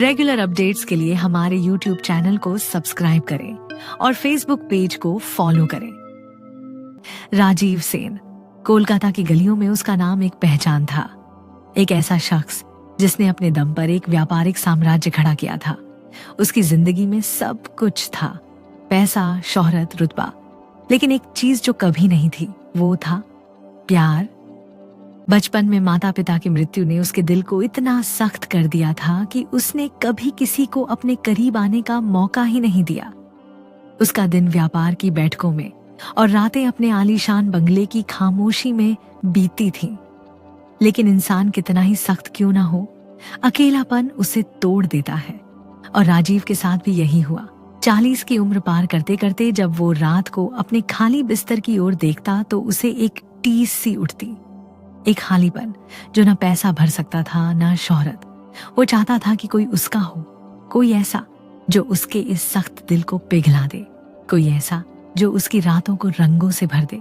Regular updates के लिए हमारे यूट्यूब चैनल को सब्सक्राइब करें और फेसबुक पेज को फॉलो करें। राजीव सेन, कोलकाता की गलियों में उसका नाम एक पहचान था। एक ऐसा शख्स जिसने अपने दम पर एक व्यापारिक साम्राज्य खड़ा किया था। उसकी जिंदगी में सब कुछ था, पैसा, शोहरत, रुतबा, लेकिन एक चीज जो कभी नहीं थी वो था प्यार। बचपन में माता पिता की मृत्यु ने उसके दिल को इतना सख्त कर दिया था कि उसने कभी किसी को अपने करीब आने का मौका ही नहीं दिया। उसका दिन व्यापार की बैठकों में और रातें अपने आलीशान बंगले की खामोशी में बीतती थीं। लेकिन इंसान कितना ही सख्त क्यों ना हो, अकेलापन उसे तोड़ देता है। और राजीव के साथ भी यही हुआ। 40 की उम्र पार करते करते जब वो रात को अपने खाली बिस्तर की ओर देखता तो उसे एक टीस सी उठती, एक खालीपन जो ना पैसा भर सकता था ना शोहरत। वो चाहता था कि कोई उसका हो, कोई ऐसा जो उसके इस सख्त दिल को पिघला दे, कोई ऐसा जो उसकी रातों को रंगों से भर दे।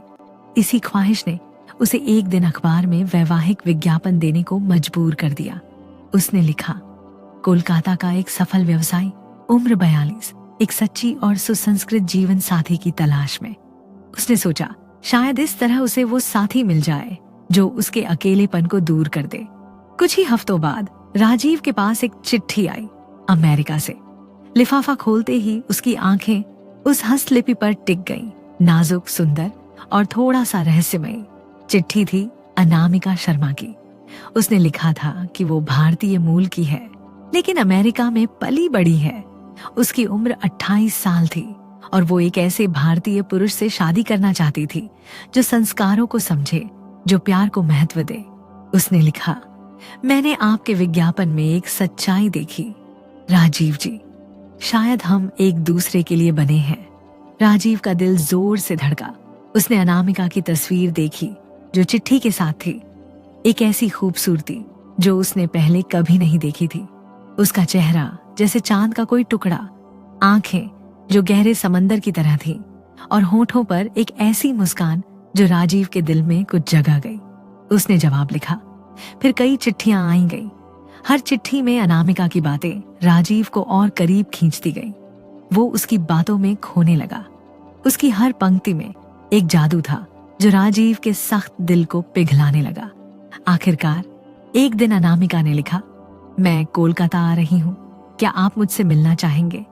इसी ख्वाहिश ने उसे एक दिन अखबार में वैवाहिक विज्ञापन देने को मजबूर कर दिया। उसने लिखा, कोलकाता का एक सफल व्यवसायी, उम्र 42, एक सच्ची और सुसंस्कृत जीवन साथी की तलाश में। उसने सोचा शायद इस तरह उसे वो साथी मिल जाए जो उसके अकेलेपन को दूर कर दे। कुछ ही हफ्तों बाद राजीव के पास एक चिट्ठी आई अमेरिका से। लिफाफा खोलते ही उसकी आंखें उस हस्तलिपि पर टिक गईं, नाजुक, सुंदर और थोड़ा सा रहस्यमयी। चिट्ठी थी अनामिका शर्मा की। उसने लिखा था कि वो भारतीय मूल की है लेकिन अमेरिका में पली बड़ी है। उसकी उम्र 28 साल थी और वो एक ऐसे भारतीय पुरुष से शादी करना चाहती थी जो संस्कारों को समझे, जो प्यार को महत्व दे। उसने लिखा, मैंने आपके विज्ञापन में एक सच्चाई देखी राजीव जी, शायद हम एक दूसरे के लिए बने हैं। राजीव का दिल जोर से धड़का। उसने अनामिका की तस्वीर देखी जो चिट्ठी के साथ थी, एक ऐसी खूबसूरती जो उसने पहले कभी नहीं देखी थी। उसका चेहरा जैसे चांद का कोई टुकड़ा, आंखें जो गहरे समंदर की तरह थीं और होठों पर एक ऐसी मुस्कान जो राजीव के दिल में कुछ जगा गई। उसने जवाब लिखा, फिर कई चिट्ठियां आई गई। हर चिट्ठी में अनामिका की बातें राजीव को और करीब खींचती गई। वो उसकी बातों में खोने लगा। उसकी हर पंक्ति में एक जादू था जो राजीव के सख्त दिल को पिघलाने लगा। आखिरकार एक दिन अनामिका ने लिखा, मैं कोलकाता आ रही हूं, क्या आप मुझसे मिलना चाहेंगे?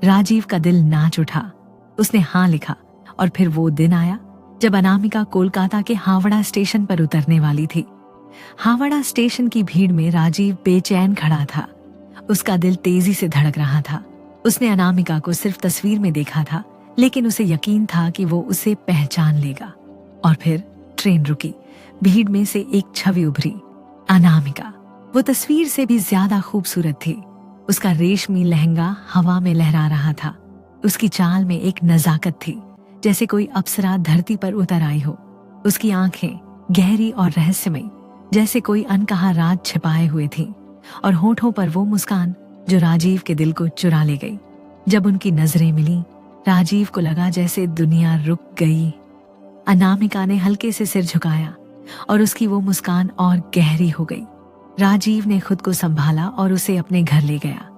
राजीव का दिल नाच उठा। उसने हाँ लिखा और फिर वो दिन आया जब अनामिका कोलकाता के हावड़ा स्टेशन पर उतरने वाली थी। हावड़ा स्टेशन की भीड़ में राजीव बेचैन खड़ा था। उसका दिल तेजी से धड़क रहा था। उसने अनामिका को सिर्फ तस्वीर में देखा था लेकिन उसे यकीन था कि वो उसे पहचान लेगा। और फिर ट्रेन रुकी। भीड़ में से एक छवि उभरी, अनामिका। वो तस्वीर से भी ज्यादा खूबसूरत थी। उसका रेशमी लहंगा हवा में लहरा रहा था। उसकी चाल में एक नजाकत थी जैसे कोई अप्सरा धरती पर उतर आई हो। उसकी आंखें गहरी और रहस्यमयी जैसे कोई अनकहा राज छिपाए हुए थी और होठों पर वो मुस्कान जो राजीव के दिल को चुरा ले गई। जब उनकी नजरें मिली, राजीव को लगा जैसे दुनिया रुक गई। अनामिका ने हल्के से सिर झुकाया और उसकी वो मुस्कान और गहरी हो गई। राजीव ने खुद को संभाला और उसे अपने घर ले गया।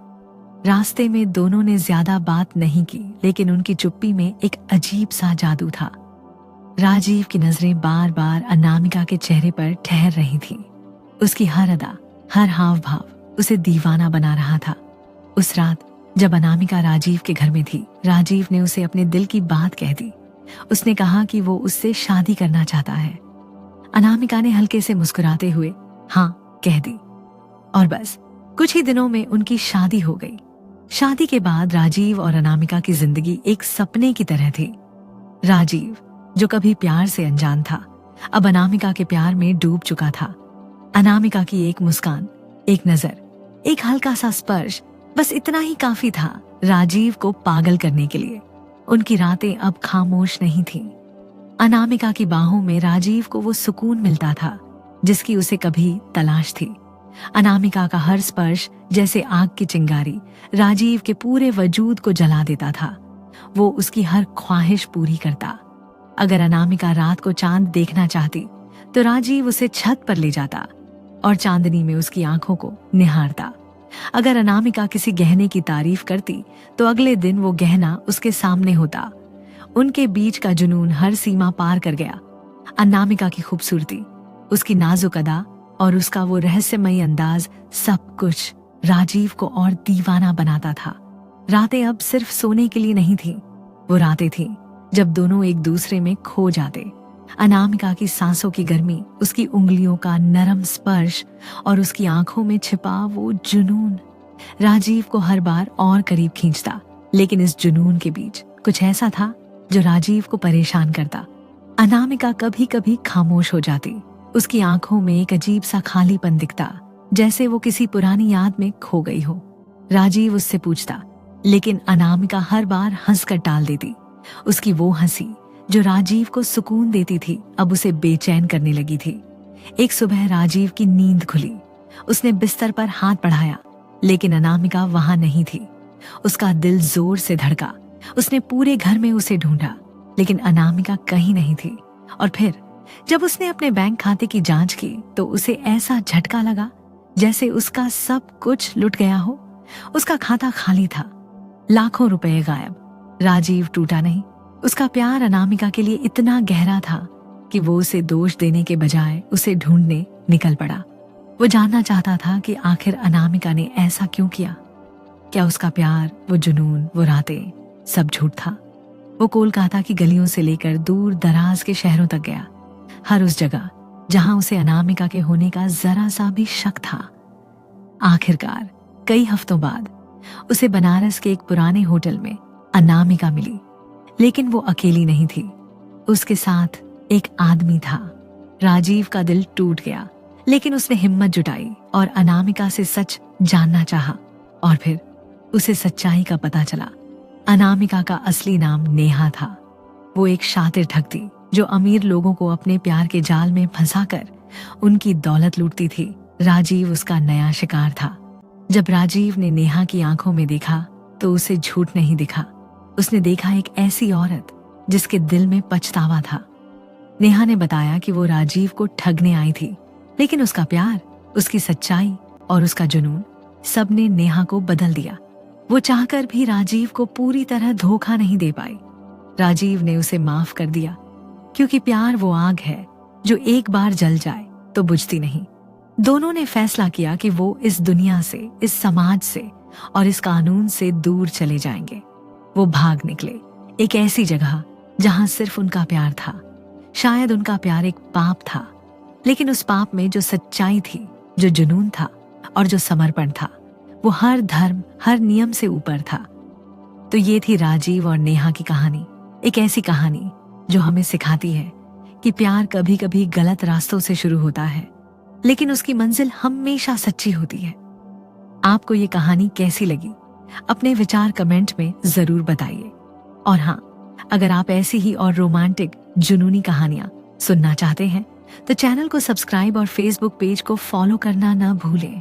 रास्ते में दोनों ने ज्यादा बात नहीं की लेकिन उनकी चुप्पी में एक अजीब सा जादू था। राजीव की नजरें बार बार अनामिका के चेहरे पर ठहर रही थीं। उसकी हर अदा, हर हाव भाव उसे दीवाना बना रहा था। उस रात जब अनामिका राजीव के घर में थी, राजीव ने उसे अपने दिल की बात कह दी। उसने कहा कि वो उससे शादी करना चाहता है। अनामिका ने हल्के से मुस्कुराते हुए हाँ कह दी और बस कुछ ही दिनों में उनकी शादी हो गई। शादी के बाद राजीव और अनामिका की जिंदगी एक सपने की तरह थी। राजीव जो कभी प्यार से अनजान था, अब अनामिका के प्यार में डूब चुका था। अनामिका की एक मुस्कान, एक नजर, एक हल्का सा स्पर्श, बस इतना ही काफी था राजीव को पागल करने के लिए। उनकी रातें अब खामोश नहीं थीं। अनामिका की बाहों में राजीव को वो सुकून मिलता था जिसकी उसे कभी तलाश थी। अनामिका का हर स्पर्श जैसे आग की चिंगारी राजीव के पूरे वजूद को जला देता था। वो उसकी हर ख्वाहिश पूरी करता। अगर अनामिका रात को चांद देखना चाहती तो राजीव उसे छत पर ले जाता और चांदनी में उसकी आंखों को निहारता। अगर अनामिका किसी गहने की तारीफ करती तो अगले दिन वो गहना उसके सामने होता। उनके बीच का जुनून हर सीमा पार कर गया। अनामिका की खूबसूरती, उसकी नाजुक अदा और उसका वो रहस्यमयी अंदाज, सब कुछ राजीव को और दीवाना बनाता था। रातें अब सिर्फ सोने के लिए नहीं थी, वो रातें थी जब दोनों एक दूसरे में खो जाते। अनामिका की सांसों की गर्मी, उसकी उंगलियों का नरम स्पर्श और उसकी आंखों में छिपा वो जुनून राजीव को हर बार और करीब खींचता। लेकिन इस जुनून के बीच कुछ ऐसा था जो राजीव को परेशान करता। अनामिका कभी कभी खामोश हो जाती। उसकी आंखों में एक अजीब सा खालीपन दिखता, जैसे वो किसी पुरानी याद में खो गई हो। राजीव उससे पूछता, लेकिन अनामिका हर बार हंसकर टाल देती। उसकी वो हंसी जो राजीव को सुकून देती थी, अब उसे बेचैन करने लगी थी। एक सुबह राजीव की नींद खुली। उसने बिस्तर पर हाथ बढ़ाया, लेकिन अनामिका वहां नहीं थी। उसका दिल जोर से धड़का। उसने पूरे घर में उसे ढूंढा, लेकिन अनामिका कहीं नहीं थी। और फिर जब उसने अपने बैंक खाते की जांच की तो उसे ऐसा झटका लगा जैसे उसका सब कुछ लुट गया हो। उसका खाता खाली था, लाखों रुपए गायब। राजीव टूटा नहीं। उसका प्यार अनामिका के लिए इतना गहरा था कि वो उसे दोष देने के बजाय उसे ढूंढने निकल पड़ा। वो जानना चाहता था कि आखिर अनामिका ने ऐसा क्यों किया। क्या उसका प्यार, वो जुनून, वो रातें, सब झूठ था? वो कोलकाता की गलियों से लेकर दूर दराज के शहरों तक गया, हर उस जगह जहां उसे अनामिका के होने का जरा सा भी शक था। आखिरकार कई हफ्तों बाद उसे बनारस के एक पुराने होटल में अनामिका मिली। लेकिन वो अकेली नहीं थी, उसके साथ एक आदमी था। राजीव का दिल टूट गया, लेकिन उसने हिम्मत जुटाई और अनामिका से सच जानना चाहा। और फिर उसे सच्चाई का पता चला। अनामिका का असली नाम नेहा था। वो एक शातिर ठग थी जो अमीर लोगों को अपने प्यार के जाल में फंसाकर उनकी दौलत लूटती थी। राजीव उसका नया शिकार था। जब राजीव ने नेहा की आंखों में देखा तो उसे झूठ नहीं दिखा। उसने देखा एक ऐसी औरत जिसके दिल में पछतावा था। नेहा ने बताया कि वो राजीव को ठगने आई थी, लेकिन उसका प्यार, उसकी सच्चाई और उसका जुनून, सबने नेहा को बदल दिया। वो चाहकर भी राजीव को पूरी तरह धोखा नहीं दे पाई। राजीव ने उसे माफ कर दिया, क्योंकि प्यार वो आग है जो एक बार जल जाए तो बुझती नहीं। दोनों ने फैसला किया कि वो इस दुनिया से, इस समाज से और इस कानून से दूर चले जाएंगे। वो भाग निकले एक ऐसी जगह जहां सिर्फ उनका प्यार था। शायद उनका प्यार एक पाप था, लेकिन उस पाप में जो सच्चाई थी, जो जुनून था और जो समर्पण था, वो हर धर्म, हर नियम से ऊपर था। तो ये थी राजीव और नेहा की कहानी। एक ऐसी कहानी जो हमें सिखाती है कि प्यार कभी कभी गलत रास्तों से शुरू होता है, लेकिन उसकी मंजिल हमेशा सच्ची होती है। आपको ये कहानी कैसी लगी? अपने विचार कमेंट में जरूर बताइए। और हाँ, अगर आप ऐसी ही और रोमांटिक जुनूनी कहानियां सुनना चाहते हैं तो चैनल को सब्सक्राइब और फेसबुक पेज को फॉलो करना ना भूलें।